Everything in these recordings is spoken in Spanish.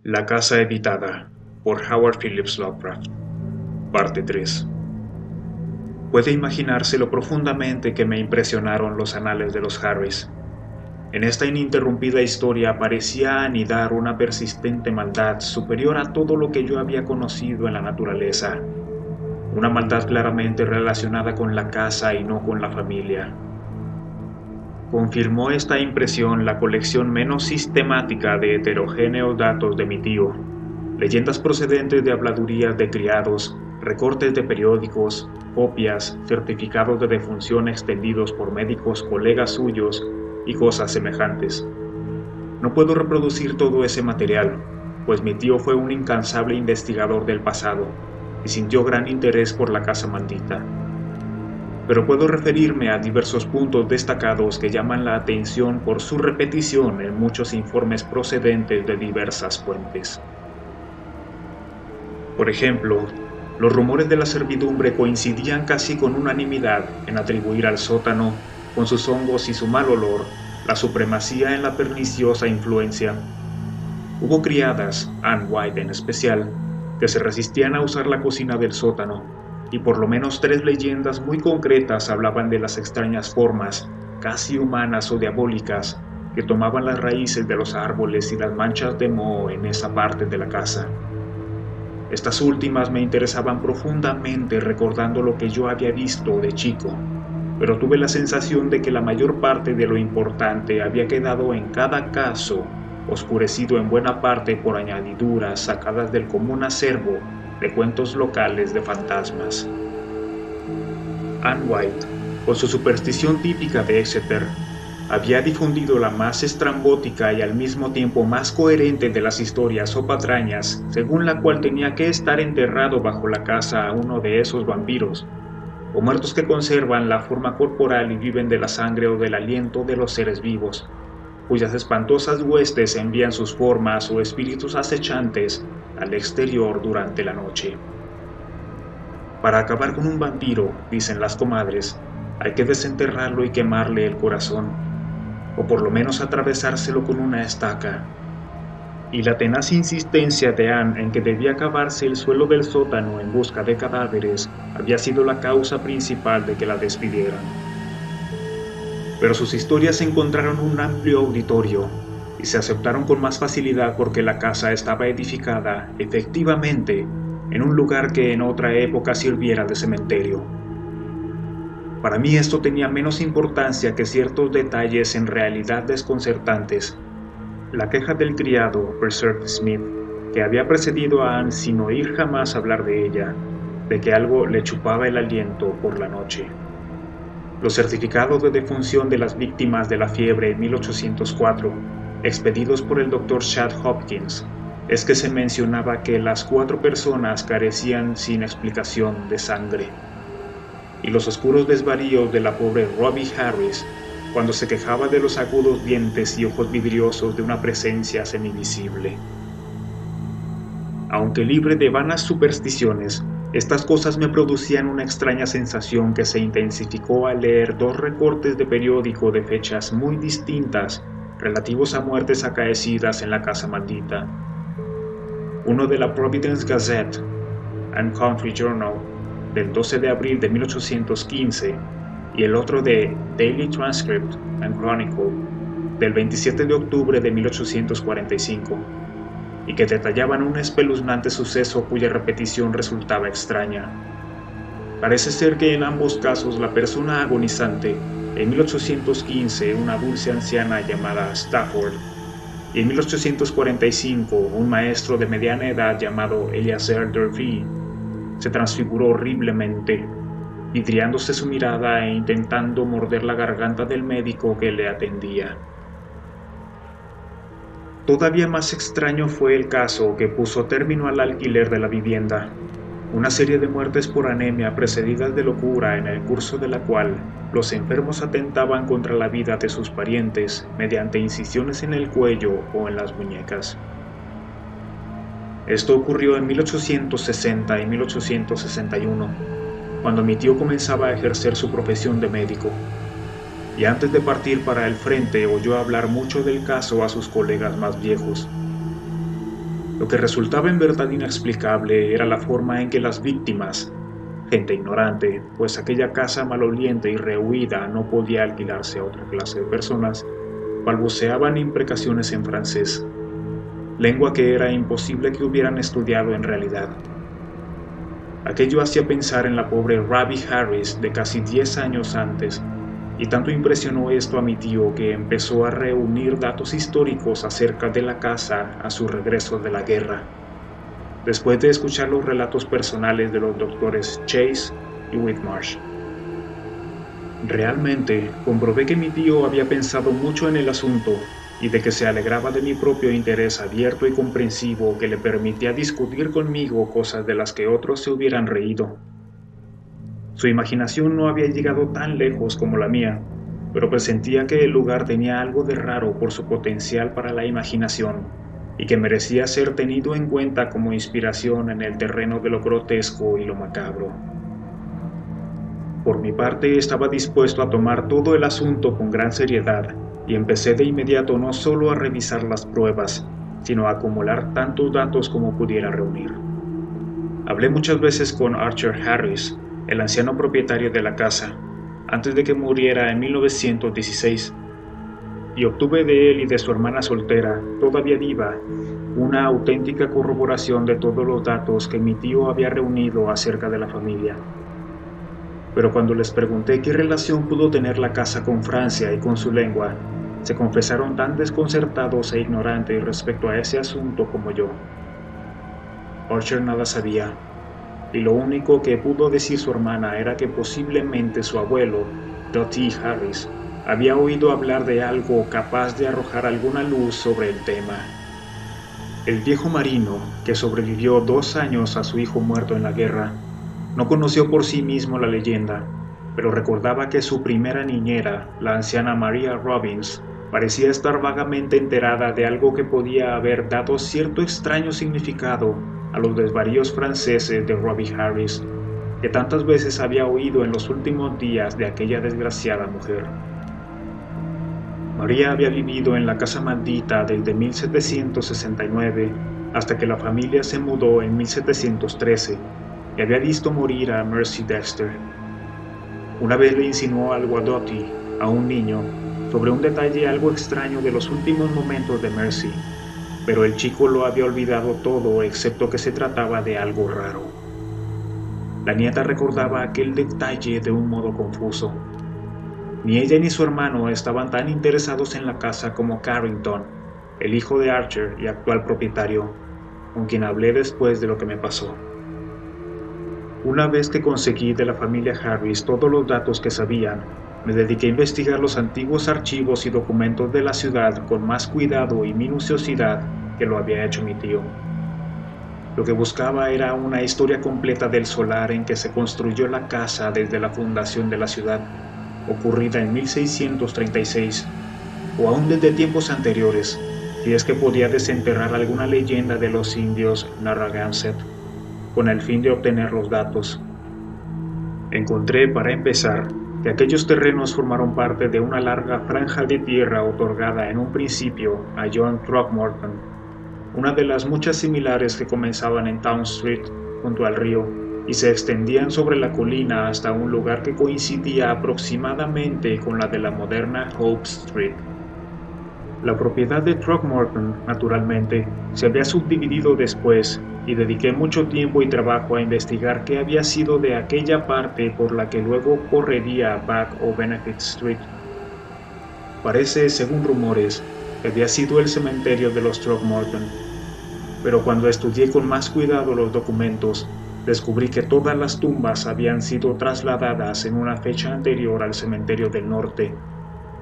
La casa habitada, por Howard Phillips Lovecraft, parte 3. Puede imaginarse lo profundamente que me impresionaron los anales de los Harris. En esta ininterrumpida historia parecía anidar una persistente maldad superior a todo lo que yo había conocido en la naturaleza. Una maldad claramente relacionada con la casa y no con la familia. Confirmó esta impresión la colección menos sistemática de heterogéneos datos de mi tío. Leyendas procedentes de habladurías de criados, recortes de periódicos, copias, certificados de defunción extendidos por médicos colegas suyos y cosas semejantes. No puedo reproducir todo ese material, pues mi tío fue un incansable investigador del pasado y sintió gran interés por la casa maldita. Pero puedo referirme a diversos puntos destacados que llaman la atención por su repetición en muchos informes procedentes de diversas fuentes. Por ejemplo, los rumores de la servidumbre coincidían casi con unanimidad en atribuir al sótano, con sus hongos y su mal olor, la supremacía en la perniciosa influencia. Hubo criadas, Anne White en especial, que se resistían a usar la cocina del sótano, y por lo menos 3 leyendas muy concretas hablaban de las extrañas formas, casi humanas o diabólicas, que tomaban las raíces de los árboles y las manchas de moho en esa parte de la casa. Estas últimas me interesaban profundamente recordando lo que yo había visto de chico, pero tuve la sensación de que la mayor parte de lo importante había quedado en cada caso, oscurecido en buena parte por añadiduras sacadas del común acervo de cuentos locales de fantasmas. Anne White, con su superstición típica de Exeter, había difundido la más estrambótica y al mismo tiempo más coherente de las historias o patrañas, según la cual tenía que estar enterrado bajo la casa uno de esos vampiros, o muertos que conservan la forma corporal y viven de la sangre o del aliento de los seres vivos, cuyas espantosas huestes envían sus formas o espíritus acechantes al exterior durante la noche. Para acabar con un vampiro, dicen las comadres, hay que desenterrarlo y quemarle el corazón, o por lo menos atravesárselo con una estaca. Y la tenaz insistencia de Anne en que debía cavarse el suelo del sótano en busca de cadáveres había sido la causa principal de que la despidieran. Pero sus historias encontraron un amplio auditorio y se aceptaron con más facilidad porque la casa estaba edificada, efectivamente, en un lugar que en otra época sirviera de cementerio. Para mí esto tenía menos importancia que ciertos detalles en realidad desconcertantes. La queja del criado, Berserk Smith, que había precedido a Anne sin oír jamás hablar de ella, de que algo le chupaba el aliento por la noche. Los certificados de defunción de las víctimas de la fiebre en 1804, expedidos por el Dr. Chad Hopkins, es que se mencionaba que las 4 personas carecían sin explicación de sangre. Y los oscuros desvaríos de la pobre Robbie Harris, cuando se quejaba de los agudos dientes y ojos vidriosos de una presencia semivisible. Aunque libre de vanas supersticiones, estas cosas me producían una extraña sensación que se intensificó al leer 2 recortes de periódico de fechas muy distintas relativos a muertes acaecidas en la casa maldita. Uno de la Providence Gazette and Country Journal del 12 de abril de 1815 y el otro de Daily Transcript and Chronicle del 27 de octubre de 1845, y que detallaban un espeluznante suceso cuya repetición resultaba extraña. Parece ser que en ambos casos la persona agonizante, en 1815 una dulce anciana llamada Stafford, y en 1845 un maestro de mediana edad llamado Eliezer Derby, se transfiguró horriblemente, vidriándose su mirada e intentando morder la garganta del médico que le atendía. Todavía más extraño fue el caso que puso término al alquiler de la vivienda, una serie de muertes por anemia precedidas de locura en el curso de la cual los enfermos atentaban contra la vida de sus parientes mediante incisiones en el cuello o en las muñecas. Esto ocurrió en 1860 y 1861, cuando mi tío comenzaba a ejercer su profesión de médico, y antes de partir para el frente oyó hablar mucho del caso a sus colegas más viejos. Lo que resultaba en verdad inexplicable era la forma en que las víctimas, gente ignorante, pues aquella casa maloliente y rehuida no podía alquilarse a otra clase de personas, balbuceaban imprecaciones en francés, lengua que era imposible que hubieran estudiado en realidad. Aquello hacía pensar en la pobre Ravi Harris de casi 10 años antes, y tanto impresionó esto a mi tío que empezó a reunir datos históricos acerca de la casa a su regreso de la guerra, después de escuchar los relatos personales de los doctores Chase y Whitmarsh. Realmente comprobé que mi tío había pensado mucho en el asunto y de que se alegraba de mi propio interés abierto y comprensivo que le permitía discutir conmigo cosas de las que otros se hubieran reído. Su imaginación no había llegado tan lejos como la mía, pero presentía que el lugar tenía algo de raro por su potencial para la imaginación y que merecía ser tenido en cuenta como inspiración en el terreno de lo grotesco y lo macabro. Por mi parte, estaba dispuesto a tomar todo el asunto con gran seriedad y empecé de inmediato no solo a revisar las pruebas, sino a acumular tantos datos como pudiera reunir. Hablé muchas veces con Archer Harris, el anciano propietario de la casa, antes de que muriera en 1916, y obtuve de él y de su hermana soltera, todavía viva, una auténtica corroboración de todos los datos que mi tío había reunido acerca de la familia. Pero cuando les pregunté qué relación pudo tener la casa con Francia y con su lengua, se confesaron tan desconcertados e ignorantes respecto a ese asunto como yo. Archer nada sabía, y lo único que pudo decir su hermana era que posiblemente su abuelo, Dottie Harris, había oído hablar de algo capaz de arrojar alguna luz sobre el tema. El viejo marino, que sobrevivió 2 años a su hijo muerto en la guerra, no conoció por sí mismo la leyenda, pero recordaba que su primera niñera, la anciana Maria Robbins, parecía estar vagamente enterada de algo que podía haber dado cierto extraño significado a los desvaríos franceses de Robbie Harris, que tantas veces había oído en los últimos días de aquella desgraciada mujer. María había vivido en la casa maldita desde 1769 hasta que la familia se mudó en 1713 y había visto morir a Mercy Dexter. Una vez le insinuó algo a Dottie, a un niño, sobre un detalle algo extraño de los últimos momentos de Mercy, pero el chico lo había olvidado todo excepto que se trataba de algo raro. La nieta recordaba aquel detalle de un modo confuso. Ni ella ni su hermano estaban tan interesados en la casa como Carrington, el hijo de Archer y actual propietario, con quien hablé después de lo que me pasó. Una vez que conseguí de la familia Harris todos los datos que sabían, me dediqué a investigar los antiguos archivos y documentos de la ciudad con más cuidado y minuciosidad que lo había hecho mi tío. Lo que buscaba era una historia completa del solar en que se construyó la casa desde la fundación de la ciudad, ocurrida en 1636, o aún desde tiempos anteriores, si es que podía desenterrar alguna leyenda de los indios Narragansett, con el fin de obtener los datos. Encontré, para empezar, que aquellos terrenos formaron parte de una larga franja de tierra otorgada en un principio a John Throckmorton, una de las muchas similares que comenzaban en Town Street, junto al río, y se extendían sobre la colina hasta un lugar que coincidía aproximadamente con la de la moderna Hope Street. La propiedad de Throckmorton, naturalmente, se había subdividido después, y dediqué mucho tiempo y trabajo a investigar qué había sido de aquella parte por la que luego correría Back o Benefit Street. Parece, según rumores, que había sido el cementerio de los Throckmorton, pero cuando estudié con más cuidado los documentos, descubrí que todas las tumbas habían sido trasladadas en una fecha anterior al cementerio del norte,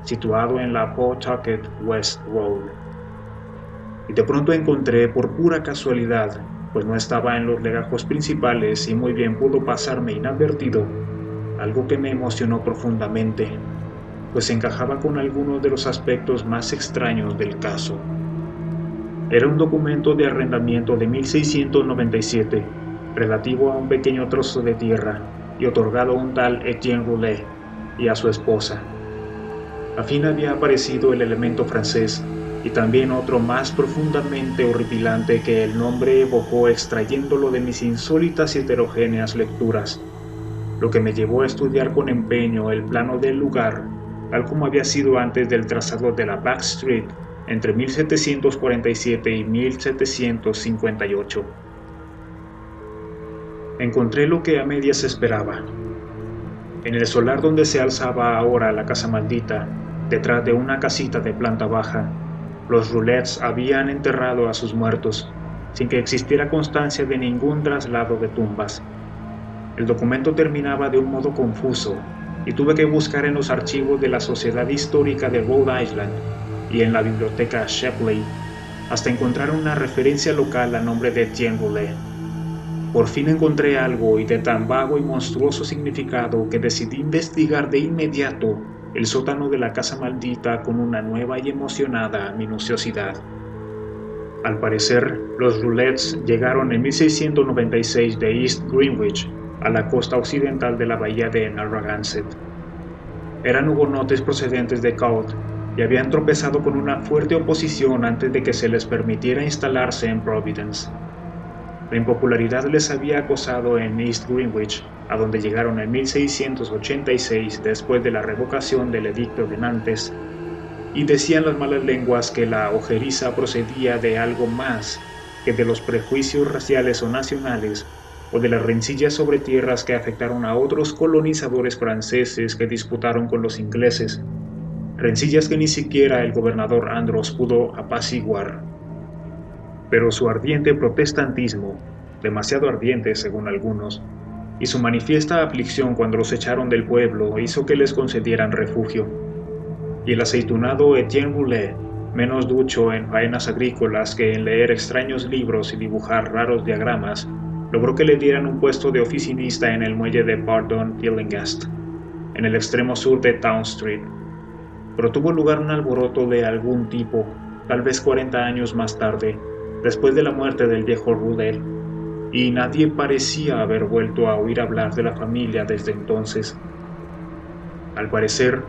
situado en la Pawtucket West Road. Y de pronto encontré, por pura casualidad, pues no estaba en los legajos principales y muy bien pudo pasarme inadvertido, algo que me emocionó profundamente, pues encajaba con algunos de los aspectos más extraños del caso. Era un documento de arrendamiento de 1697, relativo a un pequeño trozo de tierra y otorgado a un tal Etienne Roulet y a su esposa. Al fin había aparecido el elemento francés, y también otro más profundamente horripilante que el nombre evocó extrayéndolo de mis insólitas y heterogéneas lecturas, lo que me llevó a estudiar con empeño el plano del lugar, tal como había sido antes del trazado de la Back Street entre 1747 y 1758. Encontré lo que a medias esperaba. En el solar donde se alzaba ahora la casa maldita, detrás de una casita de planta baja, los Roulets habían enterrado a sus muertos, sin que existiera constancia de ningún traslado de tumbas. El documento terminaba de un modo confuso, y tuve que buscar en los archivos de la Sociedad Histórica de Rhode Island y en la biblioteca Shepley, hasta encontrar una referencia local al nombre de Etienne Roulet. Por fin encontré algo y de tan vago y monstruoso significado que decidí investigar de inmediato el sótano de la casa maldita con una nueva y emocionada minuciosidad. Al parecer, los Roulets llegaron en 1696 de East Greenwich a la costa occidental de la bahía de Narragansett. Eran hugonotes procedentes de Cowes y habían tropezado con una fuerte oposición antes de que se les permitiera instalarse en Providence. La impopularidad les había acosado en East Greenwich, a donde llegaron en 1686 después de la revocación del Edicto de Nantes, y decían las malas lenguas que la ojeriza procedía de algo más que de los prejuicios raciales o nacionales, o de las rencillas sobre tierras que afectaron a otros colonizadores franceses que disputaron con los ingleses, rencillas que ni siquiera el gobernador Andros pudo apaciguar. Pero su ardiente protestantismo, demasiado ardiente según algunos, y su manifiesta aflicción cuando los echaron del pueblo hizo que les concedieran refugio. Y el aceitunado Etienne Roulet, menos ducho en faenas agrícolas que en leer extraños libros y dibujar raros diagramas, logró que le dieran un puesto de oficinista en el muelle de Pardon Tillinghast, en el extremo sur de Town Street. Pero tuvo lugar un alboroto de algún tipo, tal vez 40 años más tarde, después de la muerte del viejo Roulet, y nadie parecía haber vuelto a oír hablar de la familia desde entonces. Al parecer,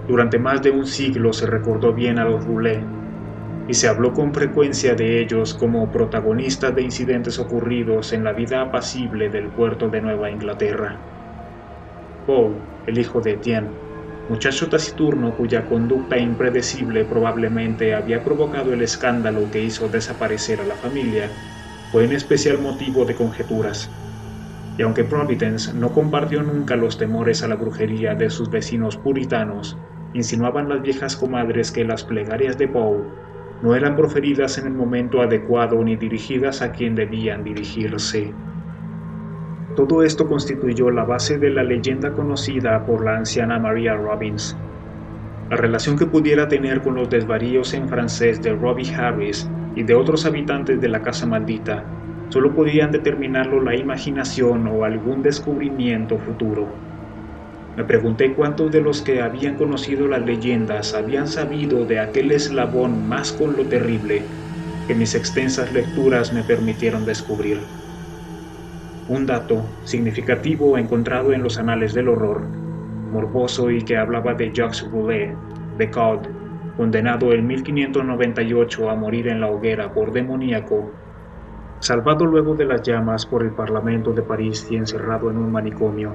durante más de un siglo se recordó bien a los Roulet, y se habló con frecuencia de ellos como protagonistas de incidentes ocurridos en la vida apacible del puerto de Nueva Inglaterra. Paul, el hijo de Etienne, muchacho taciturno cuya conducta impredecible probablemente había provocado el escándalo que hizo desaparecer a la familia, fue en especial motivo de conjeturas. Y aunque Providence no compartió nunca los temores a la brujería de sus vecinos puritanos, insinuaban las viejas comadres que las plegarias de Paul no eran proferidas en el momento adecuado ni dirigidas a quien debían dirigirse. Todo esto constituyó la base de la leyenda conocida por la anciana Maria Robbins. La relación que pudiera tener con los desvaríos en francés de Robbie Harris y de otros habitantes de la casa maldita solo podían determinarlo la imaginación o algún descubrimiento futuro. Me pregunté cuántos de los que habían conocido las leyendas habían sabido de aquel eslabón más con lo terrible que mis extensas lecturas me permitieron descubrir. Un dato significativo encontrado en los anales del horror, morboso y que hablaba de Jacques Roulet, de Caude, condenado en 1598 a morir en la hoguera por demoníaco, salvado luego de las llamas por el Parlamento de París y encerrado en un manicomio.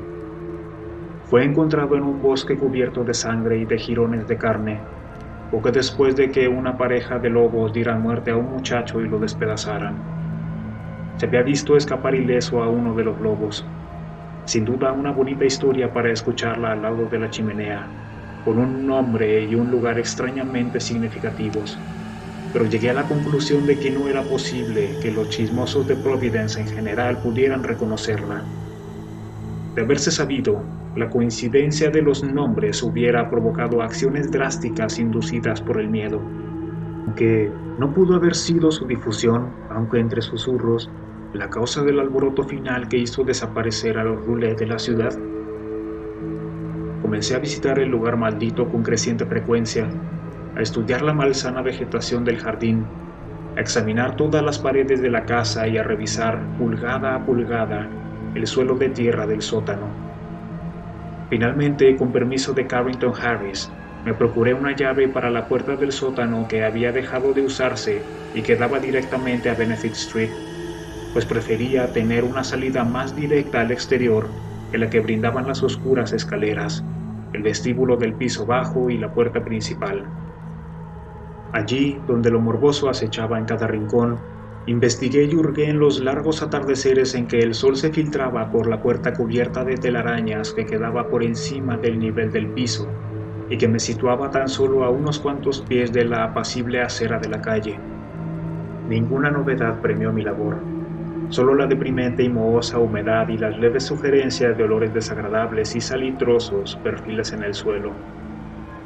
Fue encontrado en un bosque cubierto de sangre y de jirones de carne, poco después de que una pareja de lobos diera muerte a un muchacho y lo despedazaran. Se había visto escapar ileso a uno de los lobos. Sin duda una bonita historia para escucharla al lado de la chimenea, con un nombre y un lugar extrañamente significativos. Pero llegué a la conclusión de que no era posible que los chismosos de Providence en general pudieran reconocerla. De haberse sabido, la coincidencia de los nombres hubiera provocado acciones drásticas inducidas por el miedo. Aunque no pudo haber sido su difusión, aunque entre susurros, la causa del alboroto final que hizo desaparecer a los Roulet de la ciudad. Comencé a visitar el lugar maldito con creciente frecuencia, a estudiar la malsana vegetación del jardín, a examinar todas las paredes de la casa y a revisar, pulgada a pulgada, el suelo de tierra del sótano. Finalmente, con permiso de Carrington Harris, Me procuré una llave para la puerta del sótano que había dejado de usarse y que daba directamente a Benefit Street, pues prefería tener una salida más directa al exterior que la que brindaban las oscuras escaleras, el vestíbulo del piso bajo y la puerta principal. Allí, donde lo morboso acechaba en cada rincón, investigué y hurgué en los largos atardeceres en que el sol se filtraba por la puerta cubierta de telarañas que quedaba por encima del nivel del piso y que me situaba tan solo a unos cuantos pies de la apacible acera de la calle. Ninguna novedad premió mi labor, solo la deprimente y mohosa humedad y las leves sugerencias de olores desagradables y salitrosos perfiles en el suelo.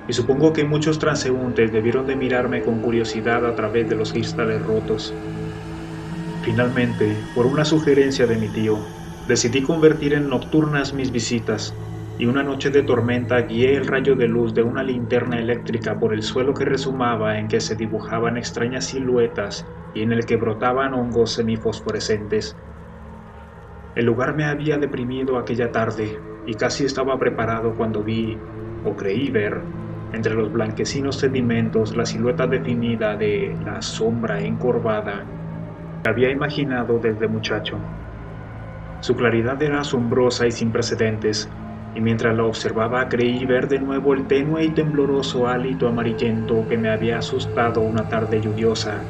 Y supongo que muchos transeúntes debieron de mirarme con curiosidad a través de los cristales rotos. Finalmente, por una sugerencia de mi tío, decidí convertir en nocturnas mis visitas, y una noche de tormenta guié el rayo de luz de una linterna eléctrica por el suelo que rezumaba en que se dibujaban extrañas siluetas y en el que brotaban hongos semifosforescentes. El lugar me había deprimido aquella tarde, y casi estaba preparado cuando vi, o creí ver, entre los blanquecinos sedimentos la silueta definida de la sombra encorvada que había imaginado desde muchacho. Su claridad era asombrosa y sin precedentes, y mientras la observaba creí ver de nuevo el tenue y tembloroso hálito amarillento que me había asustado una tarde lluviosa,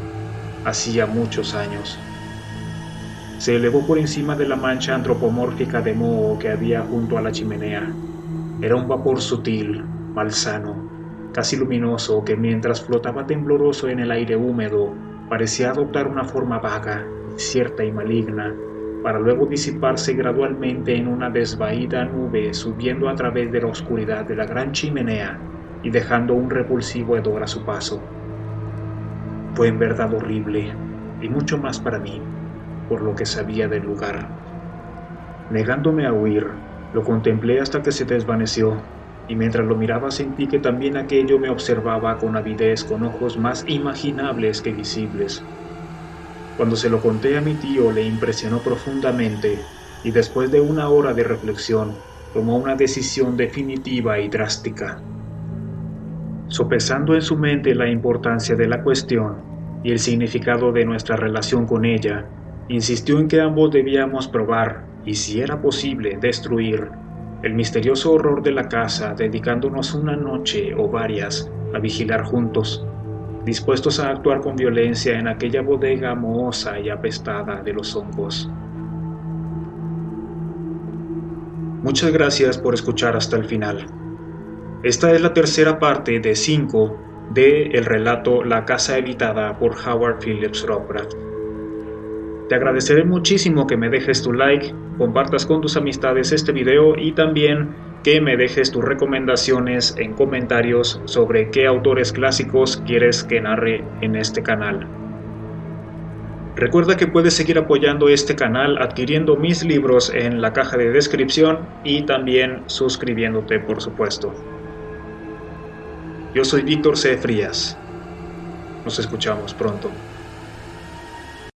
hacía muchos años. Se elevó por encima de la mancha antropomórfica de moho que había junto a la chimenea. Era un vapor sutil, malsano, casi luminoso, que mientras flotaba tembloroso en el aire húmedo, parecía adoptar una forma vaga, incierta y maligna, para luego disiparse gradualmente en una desvaída nube subiendo a través de la oscuridad de la gran chimenea y dejando un repulsivo hedor a su paso. Fue en verdad horrible, y mucho más para mí, por lo que sabía del lugar. Negándome a huir, lo contemplé hasta que se desvaneció, y mientras lo miraba sentí que también aquello me observaba con avidez, con ojos más imaginables que visibles. Cuando se lo conté a mi tío le impresionó profundamente, y después de una hora de reflexión, tomó una decisión definitiva y drástica. Sopesando en su mente la importancia de la cuestión y el significado de nuestra relación con ella, insistió en que ambos debíamos probar, y si era posible, destruir, el misterioso horror de la casa, dedicándonos una noche o varias a vigilar juntos, dispuestos a actuar con violencia en aquella bodega mohosa y apestada de los hongos. Muchas gracias por escuchar hasta el final. Esta es la tercera parte de 5 de el relato La casa habitada por Howard Phillips Lovecraft. Te agradeceré muchísimo que me dejes tu like, compartas con tus amistades este video y también que me dejes tus recomendaciones en comentarios sobre qué autores clásicos quieres que narre en este canal. Recuerda que puedes seguir apoyando este canal adquiriendo mis libros en la caja de descripción y también suscribiéndote, por supuesto. Yo soy Víctor C. Frías. Nos escuchamos pronto.